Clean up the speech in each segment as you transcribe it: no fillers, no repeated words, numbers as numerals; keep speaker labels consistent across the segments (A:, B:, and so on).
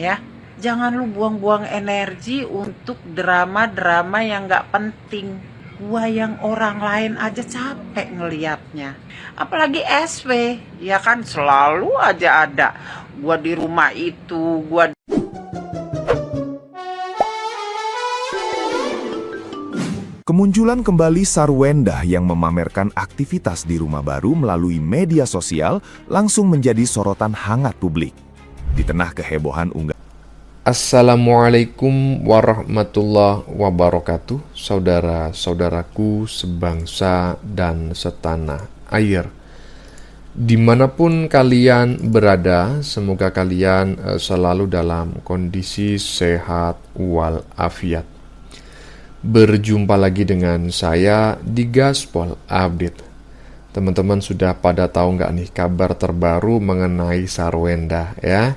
A: ya. Jangan lu buang-buang energi untuk drama-drama yang gak penting. Gua yang orang lain aja capek ngeliatnya. Apalagi SW, ya kan selalu aja ada. Gua di rumah itu, gua...
B: Kemunculan kembali Sarwenda yang memamerkan aktivitas di rumah baru melalui media sosial langsung menjadi sorotan hangat publik. Di tengah kehebohan unggahan.
C: Assalamualaikum warahmatullahi wabarakatuh, saudara-saudaraku sebangsa dan setanah air. Dimanapun kalian berada, semoga kalian selalu dalam kondisi sehat walafiat. Berjumpa lagi dengan saya di Gaspol Update. Teman-teman sudah pada tahu nggak nih kabar terbaru mengenai Sarwenda ya?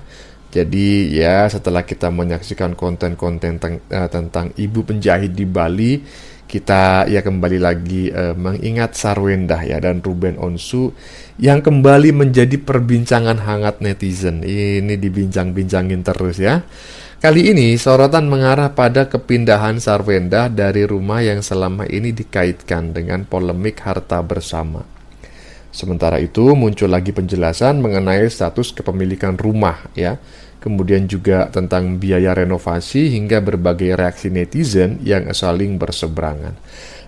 C: Jadi ya setelah kita menyaksikan konten-konten tentang ibu penjahit di Bali, kita ya kembali lagi mengingat Sarwenda ya dan Ruben Onsu yang kembali menjadi perbincangan hangat netizen. Ini dibincang-bincangin terus ya. Kali ini sorotan mengarah pada kepindahan Sarwenda dari rumah yang selama ini dikaitkan dengan polemik harta bersama. Sementara itu muncul lagi penjelasan mengenai status kepemilikan rumah ya. Kemudian juga tentang biaya renovasi hingga berbagai reaksi netizen yang saling berseberangan.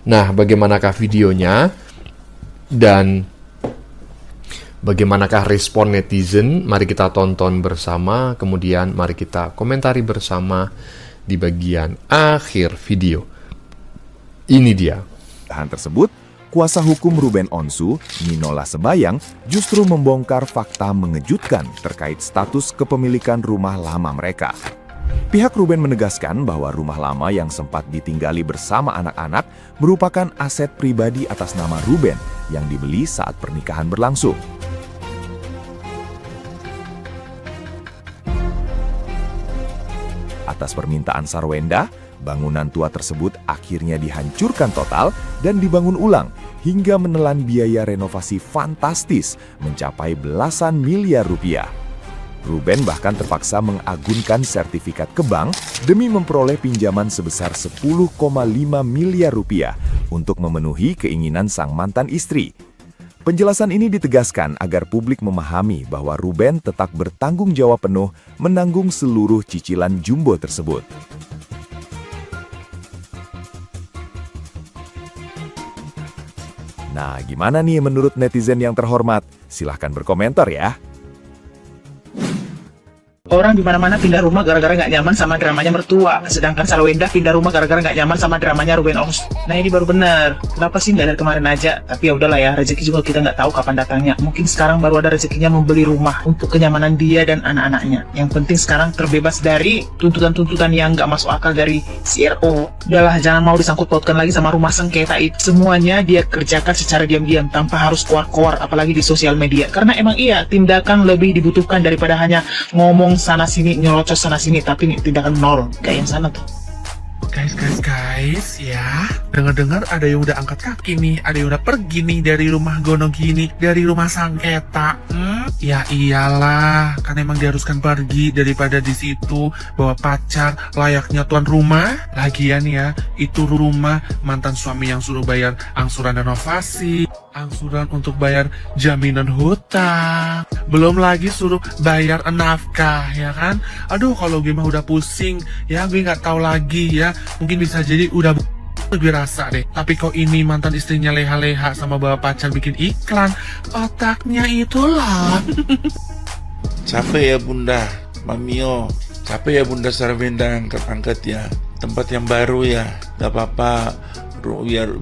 C: Nah, bagaimanakah videonya dan bagaimanakah respon netizen? Mari kita tonton bersama, kemudian mari kita komentari bersama di bagian akhir video. Ini dia.
B: Tersebut, kuasa hukum Ruben Onsu, Ninola Sebayang, justru membongkar fakta mengejutkan terkait status kepemilikan rumah lama mereka. Pihak Ruben menegaskan bahwa rumah lama yang sempat ditinggali bersama anak-anak merupakan aset pribadi atas nama Ruben yang dibeli saat pernikahan berlangsung. Atas permintaan Sarwenda, bangunan tua tersebut akhirnya dihancurkan total dan dibangun ulang hingga menelan biaya renovasi fantastis mencapai belasan miliar rupiah. Ruben bahkan terpaksa mengagunkan sertifikat ke bank demi memperoleh pinjaman sebesar 10,5 miliar rupiah untuk memenuhi keinginan sang mantan istri. Penjelasan ini ditegaskan agar publik memahami bahwa Ruben tetap bertanggung jawab penuh menanggung seluruh cicilan jumbo tersebut. Nah, gimana nih menurut netizen yang terhormat? Silahkan berkomentar ya.
D: Orang di mana-mana pindah rumah gara-gara nggak nyaman sama dramanya mertua. Sedangkan Sarwenda pindah rumah gara-gara nggak nyaman sama dramanya Ruben Onsu. Nah ini baru bener. Kenapa sih nggak dari kemarin aja? Tapi ya udahlah ya, rezeki juga kita nggak tahu kapan datangnya. Mungkin sekarang baru ada rezekinya membeli rumah untuk kenyamanan dia dan anak-anaknya. Yang penting sekarang terbebas dari tuntutan-tuntutan yang nggak masuk akal dari CRO. Udahlah, jangan mau disangkut pautkan lagi sama rumah sengketa itu. Semuanya dia kerjakan secara diam-diam tanpa harus keluar-keluar, apalagi di sosial media. Karena emang iya, tindakan lebih dibutuhkan daripada hanya ngomong sana sini, nyelocos sana sini, tapi tindakan nol kayak yang sana tuh.
E: Guys ya, dengar-dengar ada yang udah angkat kaki nih, ada yang udah pergi nih dari rumah Gono gini, dari rumah sengketa. Ya iyalah, kan emang diharuskan pergi daripada di situ bawa pacar layaknya tuan rumah. Lagian ya, itu rumah mantan suami yang suruh bayar angsuran renovasi, angsuran untuk bayar jaminan hutang, belum lagi suruh bayar nafkah ya kan. Aduh, kalau gue mah udah pusing ya, gue nggak tahu lagi ya, mungkin bisa jadi udah lebih rasa deh. Tapi kok ini mantan istrinya leha-leha sama bawa pacar bikin iklan, otaknya itulah.
F: Capek ya Bunda Mamio, capek ya Bunda Sarwenda angkat-angkat ya, tempat yang baru ya, gak apa-apa.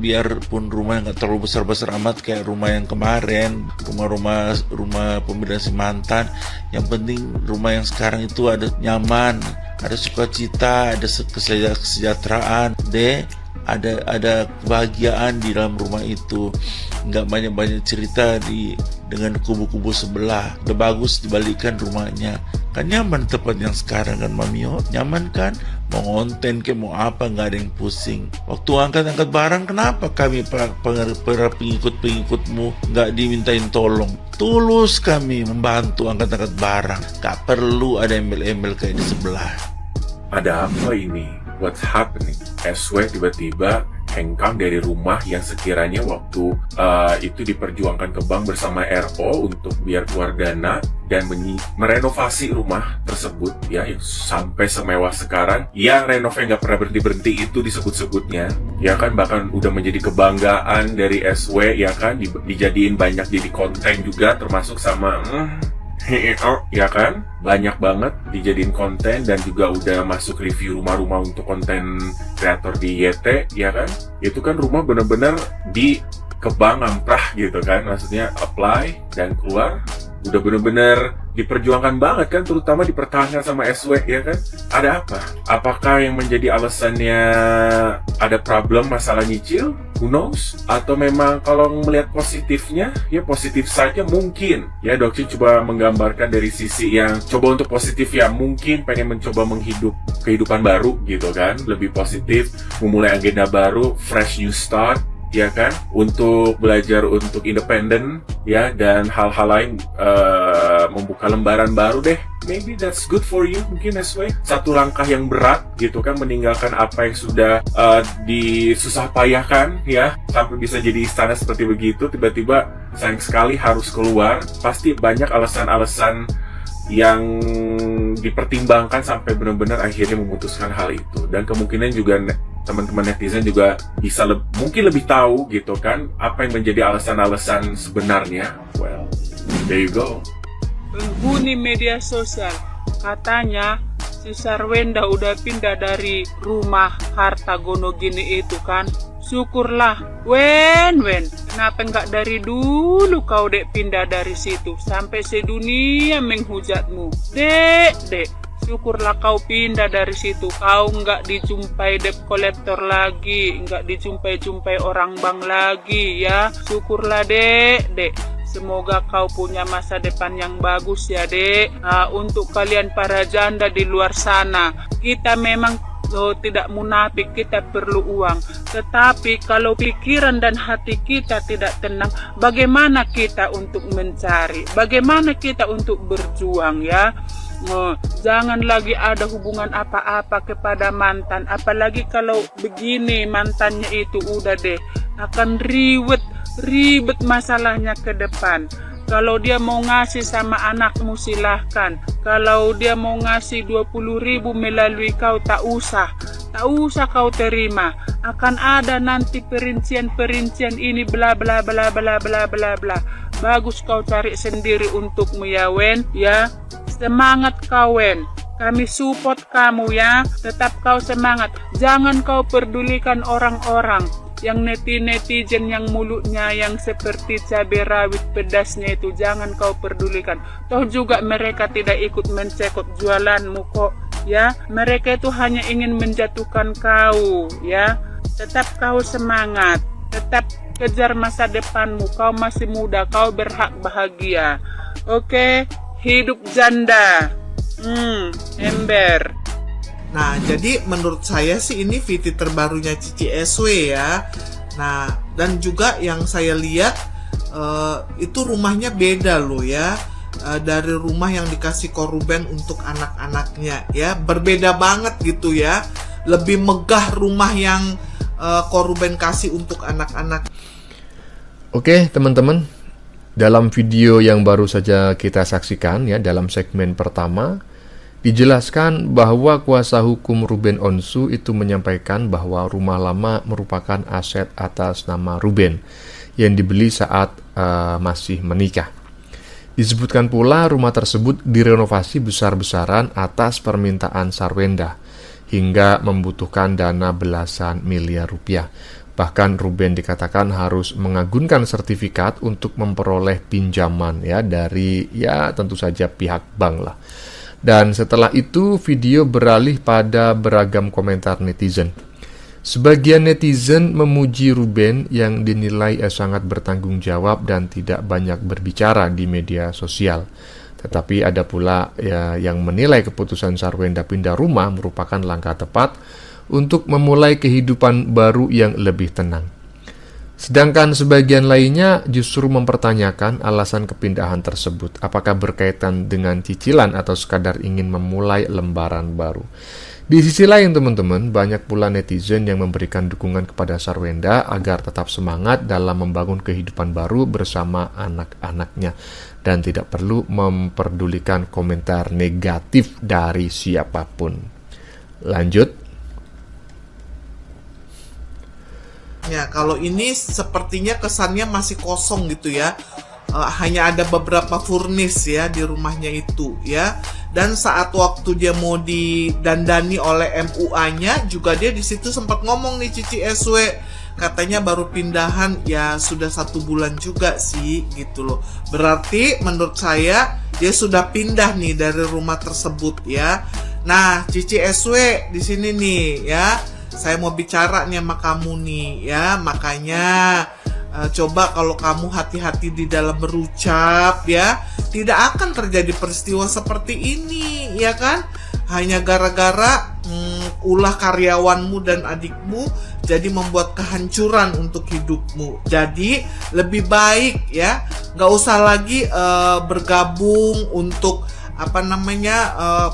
F: Biarpun rumah nggak terlalu besar-besar amat kayak rumah yang kemarin, rumah pembelian si mantan. Yang penting rumah yang sekarang itu ada nyaman, ada sukacita, ada kesejahteraan, ada kebahagiaan di dalam rumah itu. nggak banyak-banyak cerita dengan kubu-kubu sebelah. Udah bagus dibalikkan rumahnya. Kan nyaman tempat yang sekarang kan Mamio, nyaman kan? Mau ngonten ke mau apa nggak ada yang pusing. Waktu angkat-angkat barang kenapa kami para pengikut-pengikutmu nggak dimintain tolong? Tulus kami membantu angkat-angkat barang. Gak perlu ada embel-embel kayak di sebelah.
G: Ada apa ini? What's happening? SW tiba-tiba hengkang dari rumah yang sekiranya waktu itu diperjuangkan ke bank bersama RO untuk biar keluar dana dan merenovasi rumah tersebut ya, yang sampai semewah sekarang, yang renovnya nggak pernah berhenti-berhenti itu disebut-sebutnya ya kan, bahkan udah menjadi kebanggaan dari SW ya kan, dijadiin banyak jadi konten juga, termasuk sama ya kan, banyak banget dijadiin konten dan juga udah masuk review rumah-rumah untuk konten kreator di YT ya kan. Itu kan rumah bener-bener di kebang amprah gitu kan, maksudnya apply dan keluar udah bener-bener diperjuangkan banget kan, terutama dipertahankan sama SW ya kan. Ada apa? Apakah yang menjadi alasannya ada problem masalah nyicil? Who knows? Atau memang kalau melihat positifnya, ya positif saja mungkin. Ya Dokci coba menggambarkan dari sisi yang coba untuk positif ya, mungkin pengen mencoba menghidup kehidupan baru gitu kan, lebih positif, memulai agenda baru, fresh new start ya kan, untuk belajar untuk independen ya, dan hal-hal lain, membuka lembaran baru deh. Maybe that's good for you mungkin SW. Satu langkah yang berat gitu kan, meninggalkan apa yang sudah disusah payahkan ya, sampai bisa jadi istana seperti begitu, tiba-tiba sayang sekali harus keluar. Pasti banyak alasan-alasan yang dipertimbangkan sampai benar-benar akhirnya memutuskan hal itu. Dan kemungkinan juga teman-teman netizen juga bisa mungkin lebih tahu gitu kan, apa yang menjadi alasan-alasan sebenarnya. Well, there you go.
H: Penghuni media sosial katanya si Sarwenda udah pindah dari rumah harta gono gini itu kan. Syukurlah, Wen, kenapa nggak dari dulu kau dek pindah dari situ sampai sedunia menghujatmu, dek. Syukurlah kau pindah dari situ, kau nggak dijumpai debt collector lagi, nggak dijumpai orang bank lagi ya. Syukurlah dek. Semoga kau punya masa depan yang bagus ya dek. Untuk kalian para janda di luar sana, kita memang tidak munafik, kita perlu uang. Tetapi kalau pikiran dan hati kita tidak tenang, bagaimana kita untuk mencari? Bagaimana kita untuk berjuang ya? Jangan lagi ada hubungan apa-apa kepada mantan. Apalagi kalau begini mantannya itu udah deh, akan ribet masalahnya ke depan. Kalau dia mau ngasih sama anakmu silahkan. Kalau dia mau ngasih 20.000 melalui kau, tak usah kau terima. Akan ada nanti perincian ini bla bla bla bla bla bla bla. Bagus kau cari sendiri untukmu ya Wen ya. Semangat kau Wen. Kami support kamu ya. Tetap kau semangat. Jangan kau pedulikan orang-orang yang netizen yang mulutnya yang seperti cabai rawit pedasnya itu, jangan kau pedulikan. Toh juga mereka tidak ikut mencekot jualanmu kok ya. Mereka itu hanya ingin menjatuhkan kau ya. Tetap kau semangat, tetap kejar masa depanmu. Kau masih muda, kau berhak bahagia. Oke, hidup janda. Ember.
I: Nah, jadi menurut saya sih ini VT terbarunya Cici SW ya. Nah, dan juga yang saya lihat itu rumahnya beda loh ya. Dari rumah yang dikasih Koruben untuk anak-anaknya ya, berbeda banget gitu ya. Lebih megah rumah yang Koruben kasih untuk anak-anak.
C: Oke teman-teman, dalam video yang baru saja kita saksikan ya, dalam segmen pertama dijelaskan bahwa kuasa hukum Ruben Onsu itu menyampaikan bahwa rumah lama merupakan aset atas nama Ruben yang dibeli saat masih menikah. Disebutkan pula rumah tersebut direnovasi besar-besaran atas permintaan Sarwenda hingga membutuhkan dana belasan miliar rupiah. Bahkan Ruben dikatakan harus mengagunkan sertifikat untuk memperoleh pinjaman ya dari tentu saja pihak bank lah. Dan setelah itu video beralih pada beragam komentar netizen. Sebagian netizen memuji Ruben yang dinilai sangat bertanggung jawab dan tidak banyak berbicara di media sosial. Tetapi ada pula yang menilai keputusan Sarwenda pindah rumah merupakan langkah tepat untuk memulai kehidupan baru yang lebih tenang. Sedangkan sebagian lainnya justru mempertanyakan alasan kepindahan tersebut, apakah berkaitan dengan cicilan atau sekadar ingin memulai lembaran baru. Di sisi lain teman-teman, banyak pula netizen yang memberikan dukungan kepada Sarwenda agar tetap semangat dalam membangun kehidupan baru bersama anak-anaknya dan tidak perlu memperdulikan komentar negatif dari siapapun. Lanjut.
I: Ya, kalau ini sepertinya kesannya masih kosong gitu ya. Hanya ada beberapa furnis ya di rumahnya itu ya. Dan saat waktu dia mau didandani oleh MUA-nya juga dia di situ sempat ngomong nih Cici SW, katanya baru pindahan ya sudah 1 bulan juga sih gitu loh. Berarti menurut saya dia sudah pindah nih dari rumah tersebut ya. Nah Cici SW di sini nih ya, saya mau bicara nih sama kamu nih ya, makanya coba kalau kamu hati-hati di dalam berucap ya, tidak akan terjadi peristiwa seperti ini ya kan, hanya gara-gara ulah karyawanmu dan adikmu jadi membuat kehancuran untuk hidupmu. Jadi lebih baik ya gak usah lagi bergabung untuk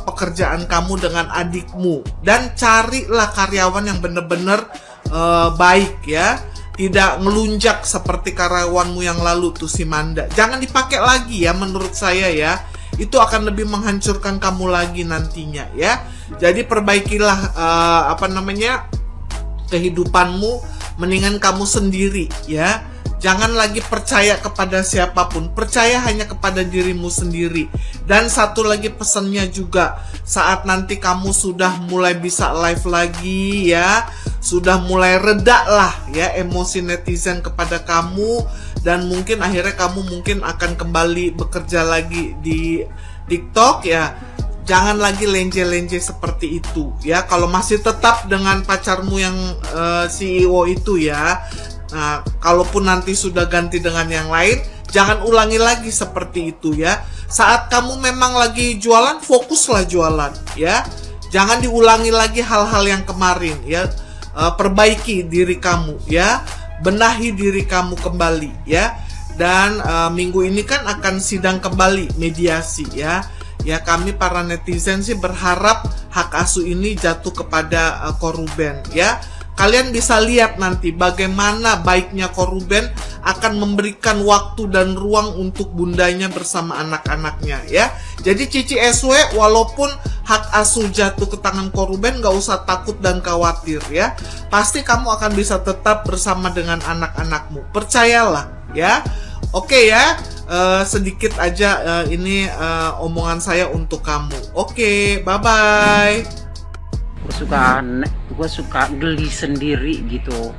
I: pekerjaan kamu dengan adikmu, dan carilah karyawan yang benar-benar baik ya, tidak ngelunjak seperti karyawanmu yang lalu tuh si Manda. Jangan dipakai lagi ya menurut saya ya, itu akan lebih menghancurkan kamu lagi nantinya ya. Jadi perbaikilah kehidupanmu, mendingan kamu sendiri ya. Jangan lagi percaya kepada siapapun, percaya hanya kepada dirimu sendiri. Dan satu lagi pesannya juga, saat nanti kamu sudah mulai bisa live lagi ya, sudah mulai reda lah ya emosi netizen kepada kamu, dan mungkin akhirnya kamu mungkin akan kembali bekerja lagi di TikTok ya. Jangan lagi lenje-lenje seperti itu ya. Kalau masih tetap dengan pacarmu yang CEO itu ya, nah, kalaupun nanti sudah ganti dengan yang lain, jangan ulangi lagi seperti itu ya. Saat kamu memang lagi jualan, fokuslah jualan ya. Jangan diulangi lagi hal-hal yang kemarin ya. Perbaiki diri kamu ya. Benahi diri kamu kembali ya. Dan minggu ini kan akan sidang kembali mediasi ya. Ya, kami para netizen sih berharap hak asuh ini jatuh kepada Ko Ruben ya. Kalian bisa lihat nanti bagaimana baiknya Ko Ruben akan memberikan waktu dan ruang untuk bundanya bersama anak-anaknya ya. Jadi Cici SW, walaupun hak asuh jatuh ke tangan Ko Ruben, gak usah takut dan khawatir ya. Pasti kamu akan bisa tetap bersama dengan anak-anakmu, percayalah ya. Oke ya, sedikit aja ini omongan saya untuk kamu. Oke, bye-bye.
A: Gue suka geli sendiri gitu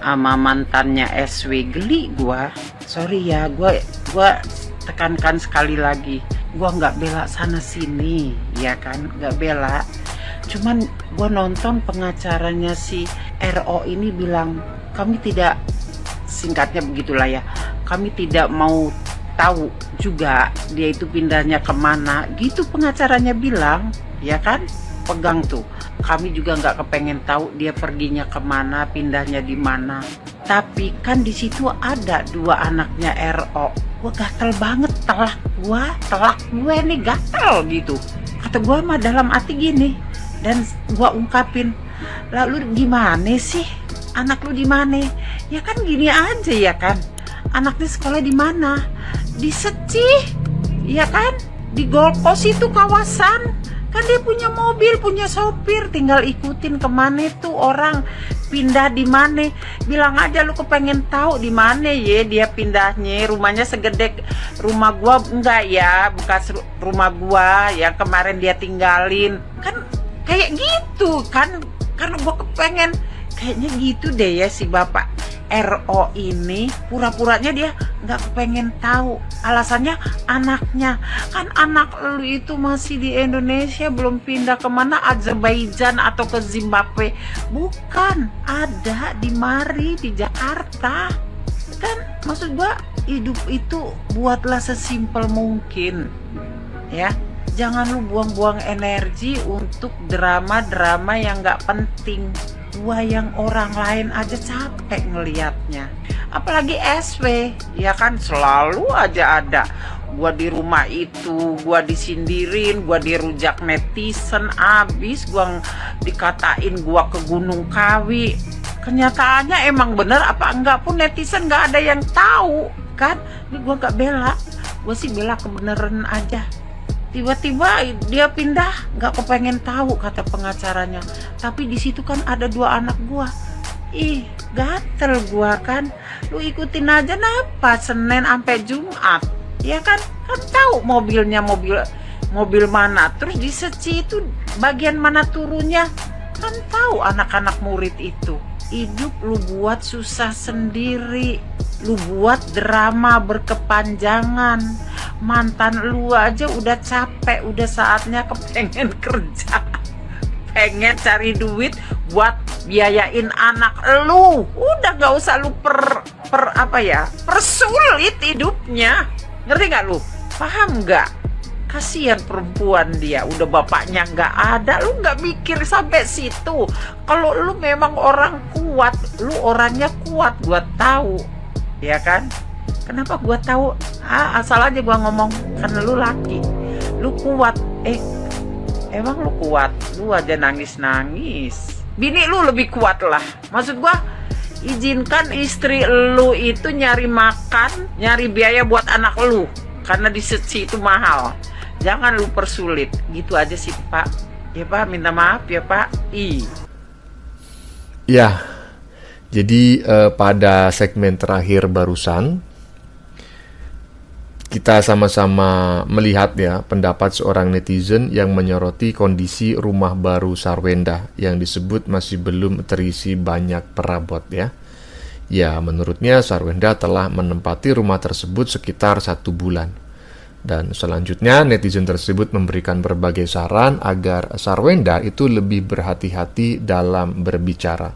A: sama mantannya SW, geli gue. Sorry ya, gue tekankan sekali lagi, gue nggak bela sana sini ya kan, nggak bela. Cuman gue nonton pengacaranya si RO ini bilang, kami tidak, singkatnya begitulah ya, kami tidak mau tahu juga dia itu pindahnya kemana gitu, pengacaranya bilang ya kan. Pegang tuh, kami juga nggak kepengen tahu dia perginya kemana, pindahnya di mana. Tapi kan di situ ada 2 anaknya RO. Gue gatel banget, telak gue nih gatel gitu. Kata gue mah dalam hati gini, dan gue ungkapin, lalu gimana sih, anak lu di mana? Ya kan gini aja ya kan, anaknya sekolah di mana? Di Secih, ya kan? Di Gold Coast itu kawasan. Kan dia punya mobil, punya sopir, tinggal ikutin kemana tuh orang pindah di mana. Bilang aja lu kepengen tahu di mana ya dia pindahnya. Rumahnya segede rumah gua enggak ya, bekas rumah gua yang kemarin dia tinggalin. Kan kayak gitu kan, karena gua kepengen kayaknya gitu deh ya si bapak RO ini pura-puranya dia nggak kepengen tahu. Alasannya anaknya. Kan anak lu itu masih di Indonesia, belum pindah kemana, Azerbaijan atau ke Zimbabwe. Bukan, ada di mari, di Jakarta. Kan maksud gua, hidup itu buatlah sesimpel mungkin. Ya, jangan lu buang-buang energi untuk drama-drama yang nggak penting. Gua yang orang lain aja capek ngelihatnya. Apalagi SW, ya kan selalu aja ada. Gua di rumah itu, gua disindirin, gua dirujak netizen abis, gua dikatain gua ke Gunung Kawi. Kenyataannya emang bener apa enggak pun netizen nggak ada yang tahu kan. Ini gua nggak bela, gua sih bela kebenaran aja. Tiba-tiba dia pindah, nggak kepengen tahu kata pengacaranya. Tapi di situ kan ada 2 anak gua. Ih, gatel gua kan. Lu ikutin aja napa Senin sampai Jumat. Ya kan? Kan tahu mobilnya mobil mana. Terus di seci itu bagian mana turunnya. Kan tahu anak-anak murid itu. Hidup lu buat susah sendiri. Lu buat drama berkepanjangan. Mantan lu aja udah capek, udah saatnya kepengen kerja, pengen cari duit buat biayain anak lu. Udah gak usah lu persulit hidupnya. Ngerti gak lu? Paham gak? Kasihan perempuan dia, udah bapaknya gak ada, lu gak mikir sampai situ. Kalau lu memang orang kuat, lu orangnya kuat, gua tahu, ya kan? Kenapa gua tahu? Asal aja gua ngomong, karena lu laki, lu kuat. Emang lu kuat? Lu aja nangis-nangis. Bini lu lebih kuat lah. Maksud gua, izinkan istri lu itu nyari makan, nyari biaya buat anak lu, karena di seci itu mahal. Jangan lu persulit. Gitu aja sih, Pak. Ya Pak, minta maaf ya Pak.
C: Ya, jadi pada segmen terakhir barusan kita sama-sama melihat ya pendapat seorang netizen yang menyoroti kondisi rumah baru Sarwenda yang disebut masih belum terisi banyak perabot ya. Ya, menurutnya Sarwenda telah menempati rumah tersebut sekitar 1 bulan. Dan selanjutnya netizen tersebut memberikan berbagai saran agar Sarwenda itu lebih berhati-hati dalam berbicara,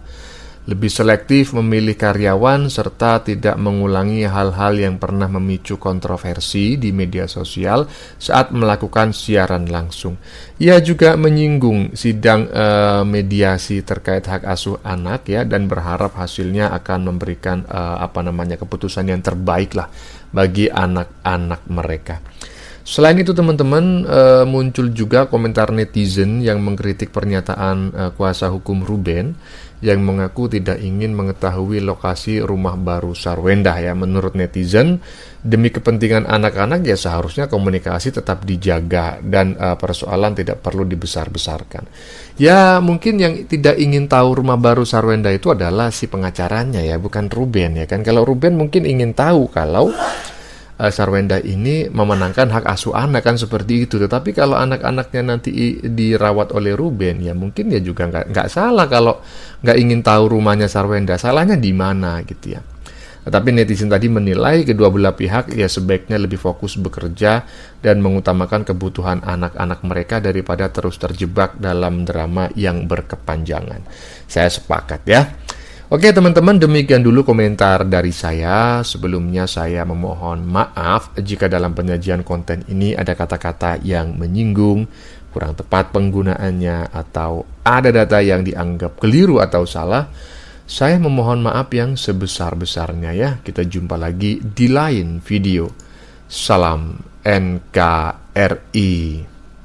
C: lebih selektif memilih karyawan, serta tidak mengulangi hal-hal yang pernah memicu kontroversi di media sosial saat melakukan siaran langsung. Ia juga menyinggung sidang mediasi terkait hak asuh anak ya, dan berharap hasilnya akan memberikan keputusan yang terbaik lah bagi anak-anak mereka. Selain itu teman-teman, muncul juga komentar netizen yang mengkritik pernyataan kuasa hukum Ruben yang mengaku tidak ingin mengetahui lokasi rumah baru Sarwenda ya. Menurut netizen, demi kepentingan anak-anak ya seharusnya komunikasi tetap dijaga dan persoalan tidak perlu dibesar-besarkan. Ya mungkin yang tidak ingin tahu rumah baru Sarwenda itu adalah si pengacaranya ya, bukan Ruben ya kan. Kalau Ruben mungkin ingin tahu kalau Sarwenda ini memenangkan hak asuh anak kan seperti itu. Tetapi kalau anak-anaknya nanti dirawat oleh Ruben, ya mungkin dia juga nggak salah kalau nggak ingin tahu rumahnya Sarwenda. Salahnya di mana gitu ya. Tetapi netizen tadi menilai kedua belah pihak ya sebaiknya lebih fokus bekerja dan mengutamakan kebutuhan anak-anak mereka daripada terus terjebak dalam drama yang berkepanjangan. Saya sepakat ya. Oke teman-teman, demikian dulu komentar dari saya. Sebelumnya saya memohon maaf jika dalam penyajian konten ini ada kata-kata yang menyinggung, kurang tepat penggunaannya, atau ada data yang dianggap keliru atau salah. Saya memohon maaf yang sebesar-besarnya ya. Kita jumpa lagi di lain video. Salam NKRI.